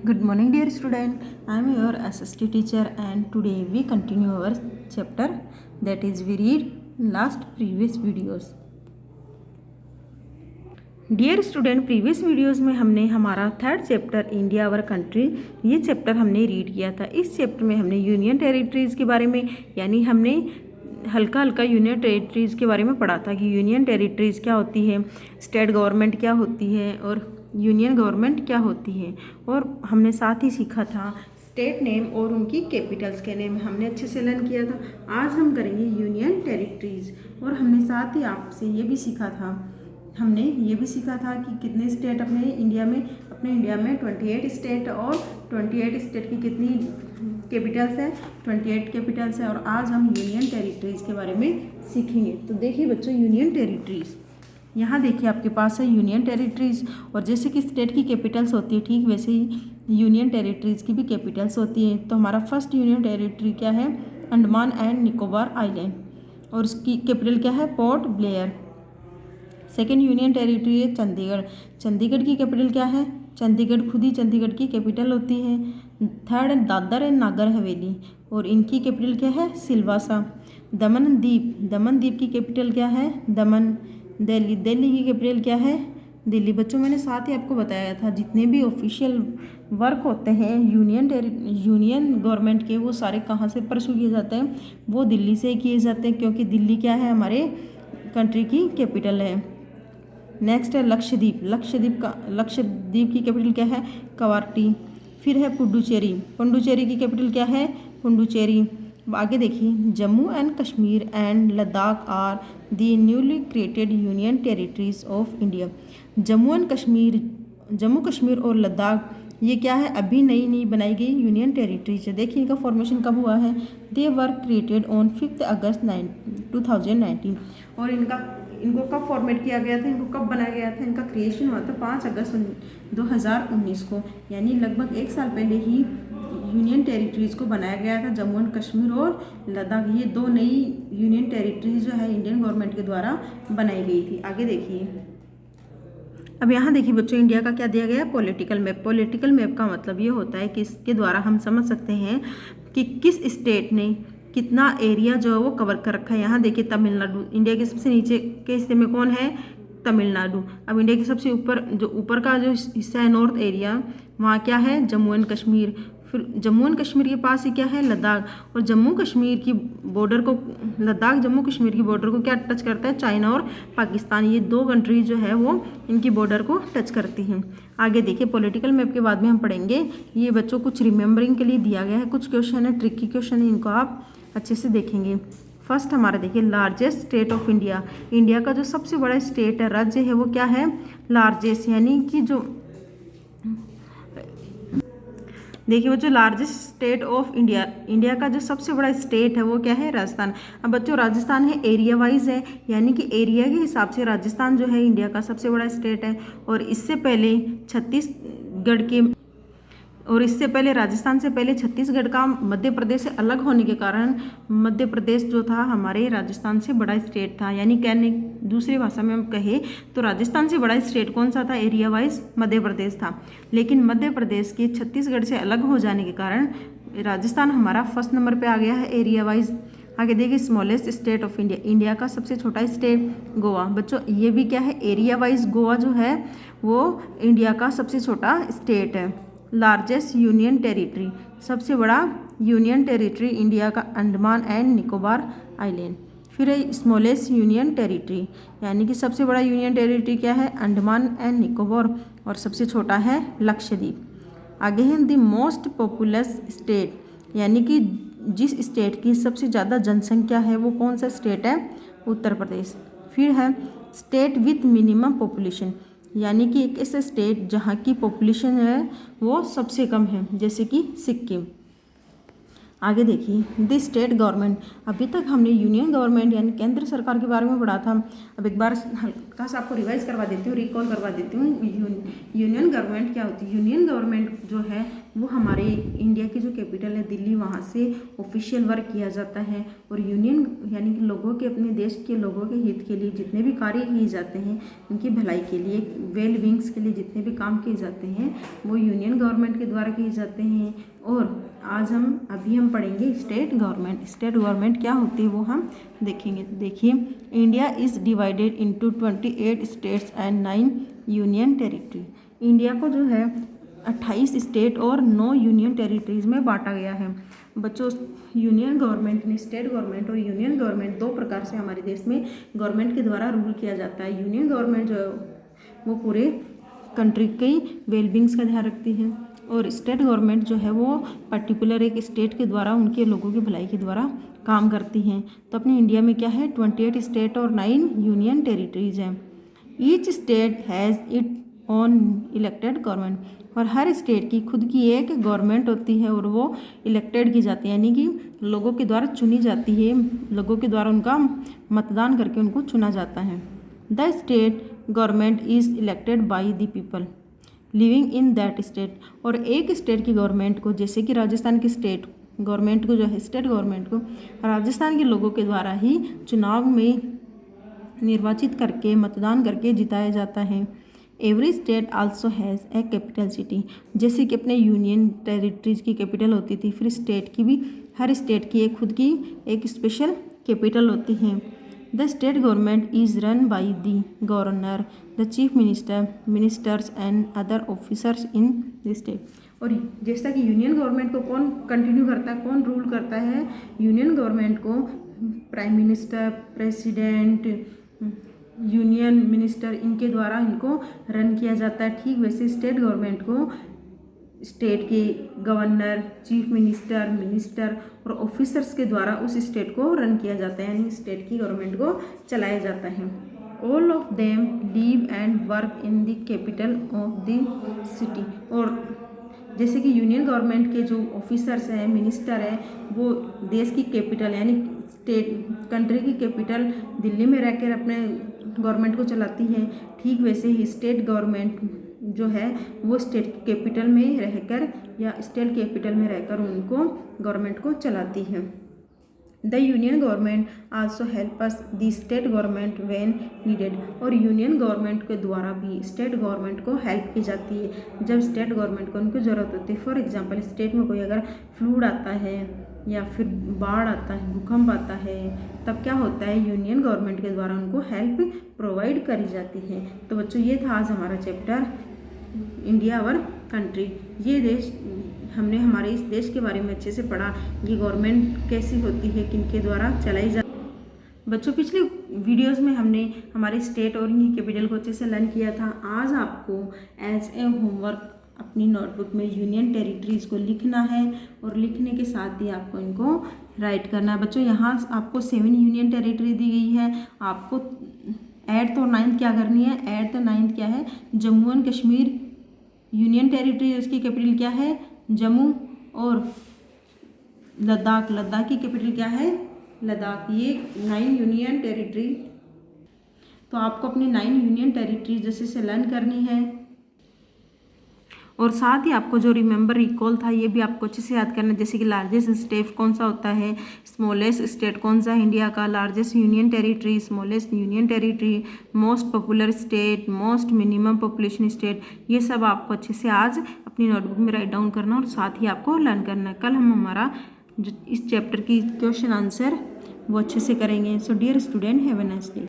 Good morning, dear student. I am your SST teacher, and today we continue our chapter, that is we read last previous videos. Dear student, previous videos में हमने हमारा third chapter India our country ये chapter हमने read किया था। इस chapter में हमने यूनियन टेरिटरीज़ के बारे में यानी हमने हल्का हल्का यूनियन टेरिटरीज़ के बारे में पढ़ा था कि यूनियन टेरिटरीज़ क्या होती है, स्टेट गवर्नमेंट क्या होती है और यूनियन गवर्नमेंट क्या होती है। और हमने साथ ही सीखा था स्टेट नेम और उनकी कैपिटल्स के नेम हमने अच्छे से लर्न किया था। आज हम करेंगे यूनियन टेरिटरीज़ और हमने साथ ही आपसे ये भी सीखा था कि कितने स्टेट अपने इंडिया में 28 स्टेट और 28 स्टेट की कितनी कैपिटल्स है, 28 कैपिटल्स है। और आज हम यूनियन टेरिटरीज़ के बारे में सीखेंगे। तो देखिए बच्चों, यूनियन टेरिटरीज़ यहाँ देखिए आपके पास है यूनियन टेरिटरीज़, और जैसे कि स्टेट की कैपिटल्स होती है ठीक वैसे ही यूनियन टेरिटरीज़ की भी कैपिटल्स होती है। तो हमारा फर्स्ट यूनियन टेरिटरी क्या है, अंडमान एंड निकोबार आइलैंड, और उसकी कैपिटल क्या है, port Blair. Second union territory है चंडीगढ़। चंडीगढ़ की कैपिटल क्या है, चंडीगढ़ खुद ही चंडीगढ़ की कैपिटल होती है। थर्ड दादर एंड नागर हवेली, और इनकी कैपिटल क्या है, सिलवासा। दमन द्वीप की कैपिटल क्या है, दमन। दिल्ली की कैपिटल क्या है, दिल्ली। बच्चों मैंने साथ ही आपको बताया था जितने भी ऑफिशियल वर्क होते हैं यूनियन गवर्नमेंट के, वो सारे कहाँ से परस्यू किए जाते हैं, वो दिल्ली से किए जाते हैं, क्योंकि दिल्ली क्या है, हमारे कंट्री की कैपिटल है। नेक्स्ट है लक्षद्वीप की कैपिटल क्या है, कवारटी। फिर है पुडुचेरी की कैपिटल क्या है, पुडुचेरी। आगे देखिए, Jammu and Kashmir and Ladakh are the newly created union territories of India. Jammu Kashmir और लद्दाख ये क्या है, अभी नई बनाई गई यूनियन टेरिटरीज है। देखिए इनका फॉर्मेशन कब हुआ है, दे वर क्रिएटेड ऑन 5 अगस्त 2019। और इनको कब फॉर्मेट किया गया था, इनको कब बनाया गया था, इनका क्रिएशन हुआ था 5 अगस्त 2019 को, यानी लगभग एक साल पहले ही यूनियन टेरिटरीज़ को बनाया गया था। जम्मू एंड कश्मीर और लद्दाख ये दो नई यूनियन टेरिटरीज जो है इंडियन गवर्नमेंट के द्वारा बनाई गई थी। आगे देखिए, अब यहाँ देखिए बच्चों, इंडिया का क्या दिया गया है, पॉलिटिकल मैप का मतलब ये होता है कि इसके द्वारा हम समझ सकते हैं कि किस स्टेट ने कितना एरिया जो है वो कवर कर रखा है। यहाँ देखिए तमिलनाडु, इंडिया के सबसे नीचे के हिस्से में कौन है, तमिलनाडु। अब इंडिया के सबसे ऊपर का जो हिस्सा है नॉर्थ एरिया, वहाँ क्या है, जम्मू एंड कश्मीर। फिर जम्मू एंड कश्मीर के पास ही क्या है, लद्दाख। और लद्दाख जम्मू कश्मीर की बॉर्डर को क्या टच करता है, चाइना और पाकिस्तान। ये दो कंट्रीज जो है वो इनकी बॉर्डर को टच करती हैं। आगे देखिए, पॉलिटिकल मैप के बाद में हम पढ़ेंगे, ये बच्चों कुछ रिमेंबरिंग के लिए दिया गया है, कुछ क्वेश्चन है, ट्रिकी क्वेश्चन है, इनको आप अच्छे से देखेंगे। फर्स्ट हमारा देखिए, largest state of India. India का जो सबसे बड़ा स्टेट है, राज्य है, वो क्या है, लार्जेस्ट, यानी कि जो देखिए बच्चों, लार्जेस्ट स्टेट ऑफ इंडिया का जो सबसे बड़ा स्टेट है वो क्या है, राजस्थान। अब बच्चों राजस्थान है एरिया वाइज है, यानी कि एरिया के हिसाब से राजस्थान जो है इंडिया का सबसे बड़ा स्टेट है। और इससे पहले राजस्थान से पहले छत्तीसगढ़ का मध्य प्रदेश से अलग होने के कारण मध्य प्रदेश जो था हमारे राजस्थान से बड़ा स्टेट था। यानी कहने दूसरी भाषा में हम कहें तो राजस्थान से बड़ा स्टेट कौन सा था, एरिया वाइज मध्य प्रदेश था। लेकिन मध्य प्रदेश के छत्तीसगढ़ से अलग हो जाने के कारण राजस्थान हमारा फर्स्ट नंबर पर आ गया है एरिया वाइज। आगे देखिए, स्मॉलेस्ट स्टेट ऑफ इंडिया का सबसे छोटा स्टेट गोवा। बच्चों ये भी क्या है, एरिया वाइज गोवा जो है वो इंडिया का सबसे छोटा स्टेट है। लार्जेस्ट यूनियन टेरिटरी, सबसे बड़ा यूनियन टेरिटरी इंडिया का अंडमान एंड निकोबार आइलैंड। फिर है स्मॉलेस्ट यूनियन टेरिटरी, यानी कि सबसे बड़ा यूनियन टेरिटरी क्या है, अंडमान एंड निकोबार, और सबसे छोटा है लक्षद्वीप। आगे है द मोस्ट पॉपुलस स्टेट, यानी कि जिस स्टेट की सबसे ज़्यादा जनसंख्या है वो कौन सा स्टेट है, उत्तर प्रदेश। फिर है स्टेट विथ मिनिमम पॉपुलेशन, यानी कि एक ऐसा स्टेट जहाँ की पॉपुलेशन है वो सबसे कम है, जैसे कि सिक्किम। आगे देखिए, द स्टेट गवर्नमेंट। अभी तक हमने यूनियन गवर्नमेंट यानी केंद्र सरकार के बारे में पढ़ा था। अब एक बार हल्का सा आपको रिवाइज करवा देती हूँ, रिकॉल करवा देती हूँ। यूनियन गवर्नमेंट क्या होती है, यूनियन गवर्नमेंट जो है वो हमारे इंडिया की जो कैपिटल है दिल्ली, वहाँ से ऑफिशियल वर्क किया जाता है। और यूनियन यानी कि लोगों के, अपने देश के लोगों के हित के लिए जितने भी कार्य किए जाते हैं, उनकी भलाई के लिए, वेल बींग्स के लिए जितने भी काम किए जाते हैं वो यूनियन गवर्नमेंट के द्वारा किए जाते हैं। और आज अभी हम पढ़ेंगे स्टेट गवर्नमेंट। स्टेट गवर्नमेंट क्या होती है वो हम देखेंगे। देखिए, India is divided into 28 states and 9 union territory. India को जो है 28 स्टेट और 9 यूनियन टेरिटरीज़ में बांटा गया है। बच्चों, यूनियन गवर्नमेंट में स्टेट गवर्नमेंट और यूनियन गवर्नमेंट दो प्रकार से हमारे देश में गवर्नमेंट के द्वारा रूल किया जाता है। यूनियन गवर्नमेंट जो वो पूरे कंट्री की वेलबींग्स का ध्यान रखती है, और स्टेट गवर्नमेंट जो है वो पर्टिकुलर एक स्टेट के द्वारा उनके लोगों की भलाई के द्वारा काम करती हैं। तो अपने इंडिया में क्या है, 28 स्टेट और 9 यूनियन टेरिटरीज हैं। Each state has it own elected government, और हर स्टेट की खुद की एक गवर्नमेंट होती है और वो इलेक्टेड की जाती है, यानी कि लोगों के द्वारा चुनी जाती है। लोगों के द्वारा उनका मतदान करके उनको चुना जाता है। The state government is elected by the people living in that state, और एक स्टेट की गवर्नमेंट को, जैसे कि राजस्थान की स्टेट गवर्नमेंट को जो है, स्टेट गवर्नमेंट को राजस्थान के लोगों के द्वारा ही चुनाव में निर्वाचित करके, मतदान करके जिताया जाता है। Every state also has a capital city, जैसे कि अपने यूनियन टेरिटरीज की कैपिटल होती थी, फिर स्टेट की भी, हर स्टेट की एक खुद की एक स्पेशल कैपिटल होती है। The state government is run by the governor, the chief minister, ministers and other officers in the state. और जैसा कि यूनियन गवर्नमेंट को कौन कंटिन्यू करता है, कौन रूल करता है, यूनियन गवर्नमेंट को prime minister, president, union minister, इनके द्वारा इनको रन किया जाता है। ठीक वैसे स्टेट गवर्नमेंट को स्टेट के गवर्नर, चीफ मिनिस्टर, मिनिस्टर और ऑफिसर्स के द्वारा उस स्टेट को रन किया जाता है, यानी स्टेट की गवर्नमेंट को चलाया जाता है। All of them live and work in the capital of the city, और जैसे कि यूनियन गवर्नमेंट के जो ऑफिसर्स हैं, मिनिस्टर हैं, वो देश की कैपिटल यानी स्टेट कंट्री की कैपिटल दिल्ली में रहकर अपने गवर्नमेंट को चलाती है। ठीक वैसे ही स्टेट गवर्नमेंट जो है वो स्टेट कैपिटल में रहकर या स्टेट कैपिटल में रहकर उनको गवर्नमेंट को चलाती है। The union government also help us the state government when needed, और यूनियन गवर्नमेंट के द्वारा भी स्टेट गवर्नमेंट को हेल्प की जाती है जब स्टेट गवर्नमेंट को उनको ज़रूरत होती है। फॉर एग्जांपल, स्टेट में कोई अगर फ्लूड आता है या फिर बाढ़ आता है, भूकंप आता है, तब क्या होता है, यूनियन गवर्नमेंट के द्वारा उनको हेल्प प्रोवाइड करी जाती है। तो बच्चों, ये था आज हमारा चैप्टर इंडिया आवर कंट्री। ये देश, हमने हमारे इस देश के बारे में अच्छे से पढ़ा, ये गवर्नमेंट कैसी होती है, किनके द्वारा चलाई जा। बच्चों, पिछले वीडियोस में हमने हमारे स्टेट और इनकी कैपिटल को अच्छे से लर्न किया था। आज आपको एज ए होमवर्क अपनी नोटबुक में यूनियन टेरिटरीज़ को लिखना है, और लिखने के साथ ही आपको इनको राइट करना है। बच्चों, यहाँ आपको 7 यूनियन टेरिटरी दी गई है। आपको 8th और 9th क्या करनी है, 8th और 9th क्या है, Jammu and Kashmir union territory, उसकी कैपिटल क्या है, जम्मू, और लद्दाख, लद्दाख की कैपिटल क्या है, लद्दाख। ये 9 यूनियन टेरिटरी, तो आपको अपनी 9 यूनियन टेरिटरी जैसे से लर्न करनी है, और साथ ही आपको जो रिमेंबर रिकॉल था ये भी आपको अच्छे से याद करना है। जैसे कि लार्जेस्ट स्टेट कौन सा होता है, स्मॉलेस्ट स्टेट कौन सा है इंडिया का, largest union territory, smallest union territory, most popular state, most minimum population state, ये सब आपको अच्छे से आज अपनी नोटबुक में राइट डाउन करना और साथ ही आपको लर्न करना है। कल हम हमारा जो इस चैप्टर की क्वेश्चन आंसर वो अच्छे से करेंगे। So dear student, have a nice day.